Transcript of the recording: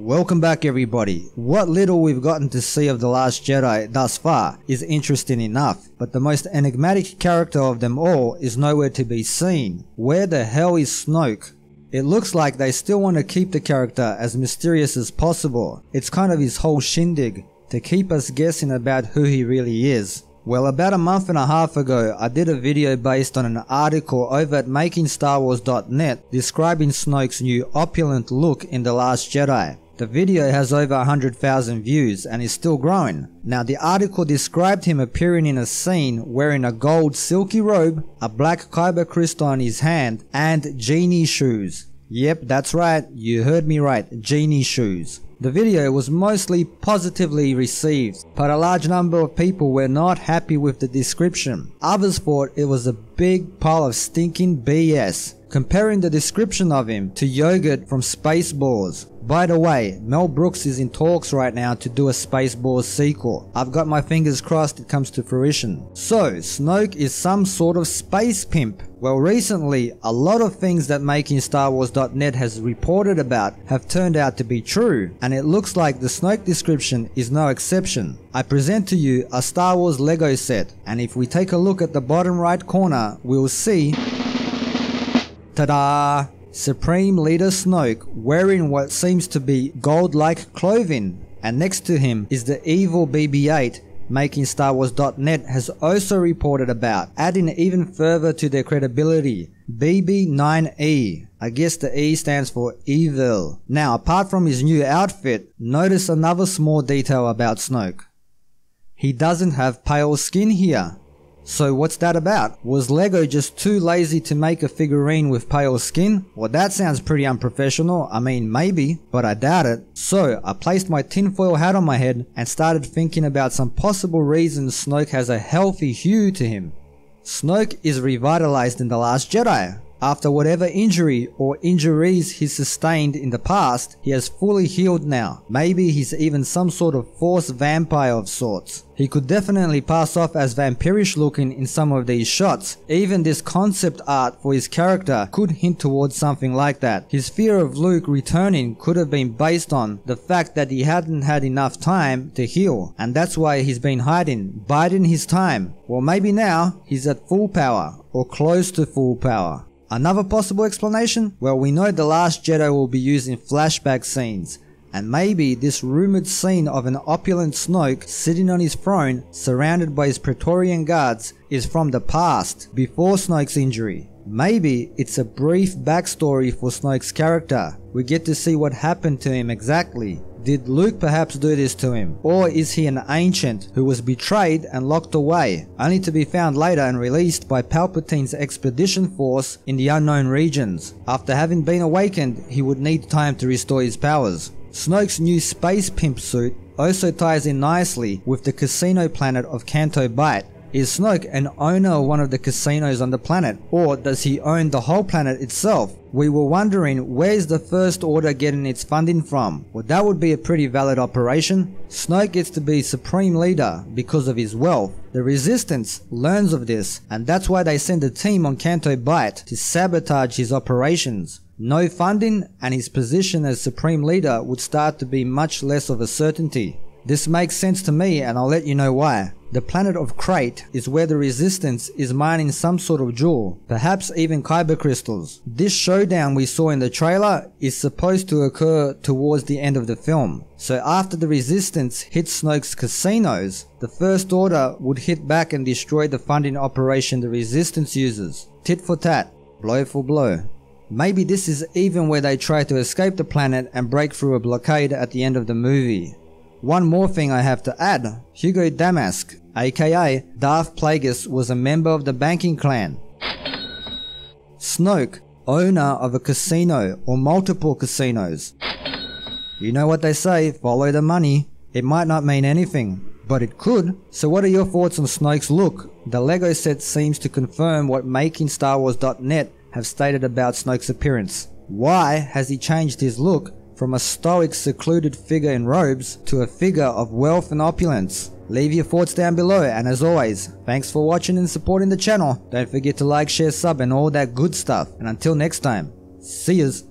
Welcome back everybody. What little we've gotten to see of The Last Jedi thus far is interesting enough, but the most enigmatic character of them all is nowhere to be seen. Where the hell is Snoke? It looks like they still want to keep the character as mysterious as possible. It's kind of his whole shindig, to keep us guessing about who he really is. Well, about a month and a half ago, I did a video based on an article over at makingstarwars.net describing Snoke's new opulent look in The Last Jedi. The video has over 100,000 views and is still growing. Now, the article described him appearing in a scene wearing a gold silky robe, a black kyber crystal in his hand, and genie shoes. Yep, that's right, you heard me right, genie shoes. The video was mostly positively received, but a large number of people were not happy with the description. Others thought it was a big pile of stinking BS, comparing the description of him to yogurt from Spaceballs. By the way, Mel Brooks is in talks right now to do a Spaceballs sequel. I've got my fingers crossed it comes to fruition. So, Snoke is some sort of space pimp. Well, recently, a lot of things that makingstarwars.net has reported about have turned out to be true, and it looks like the Snoke description is no exception. I present to you a Star Wars Lego set, and if we take a look at the bottom right corner, we'll see, ta-da! Supreme Leader Snoke wearing what seems to be gold-like clothing, and next to him is the evil BB-8 makingstarwars.net has also reported about, adding even further to their credibility, BB-9E. I guess the E stands for evil. Now, apart from his new outfit, notice another small detail about Snoke. He doesn't have pale skin here. So what's that about? Was Lego just too lazy to make a figurine with pale skin? Well, that sounds pretty unprofessional. I mean, maybe, but I doubt it. So I placed my tinfoil hat on my head and started thinking about some possible reasons Snoke has a healthy hue to him. Snoke is revitalized in The Last Jedi. After whatever injury or injuries he sustained in the past, he has fully healed now. Maybe he's even some sort of force vampire of sorts. He could definitely pass off as vampirish looking in some of these shots. Even this concept art for his character could hint towards something like that. His fear of Luke returning could have been based on the fact that he hadn't had enough time to heal, and that's why he's been hiding, biding his time. Well, maybe now he's at full power, or close to full power. Another possible explanation? Well, we know The Last Jedi will be used in flashback scenes, and maybe this rumored scene of an opulent Snoke sitting on his throne surrounded by his Praetorian guards is from the past, before Snoke's injury. Maybe it's a brief backstory for Snoke's character. We get to see what happened to him exactly. Did Luke perhaps do this to him? Or is he an ancient who was betrayed and locked away, only to be found later and released by Palpatine's expedition force in the unknown regions? After having been awakened, he would need time to restore his powers. Snoke's new space pimp suit also ties in nicely with the casino planet of Kanto Bight. Is Snoke an owner of one of the casinos on the planet, or does he own the whole planet itself? We were wondering, where's the First Order getting its funding from? Well, that would be a pretty valid operation. Snoke gets to be Supreme Leader because of his wealth. The Resistance learns of this, and that's why they send a team on Canto Bight to sabotage his operations. No funding, and his position as Supreme Leader would start to be much less of a certainty. This makes sense to me, and I'll let you know why. The planet of Crate is where the Resistance is mining some sort of jewel, perhaps even kyber crystals. This showdown we saw in the trailer is supposed to occur towards the end of the film. So after the Resistance hits Snoke's casinos, the First Order would hit back and destroy the funding operation the Resistance uses. Tit for tat, blow for blow. Maybe this is even where they try to escape the planet and break through a blockade at the end of the movie. One more thing I have to add, Hugo Damask, aka Darth Plagueis, was a member of the banking clan. Snoke, owner of a casino or multiple casinos. You know what they say, follow the money. It might not mean anything, but it could. So what are your thoughts on Snoke's look? The Lego set seems to confirm what makingstarwars.net have stated about Snoke's appearance. Why has he changed his look from a stoic, secluded figure in robes to a figure of wealth and opulence? Leave your thoughts down below, and as always, thanks for watching and supporting the channel. Don't forget to like, share, sub and all that good stuff. And until next time, see yas.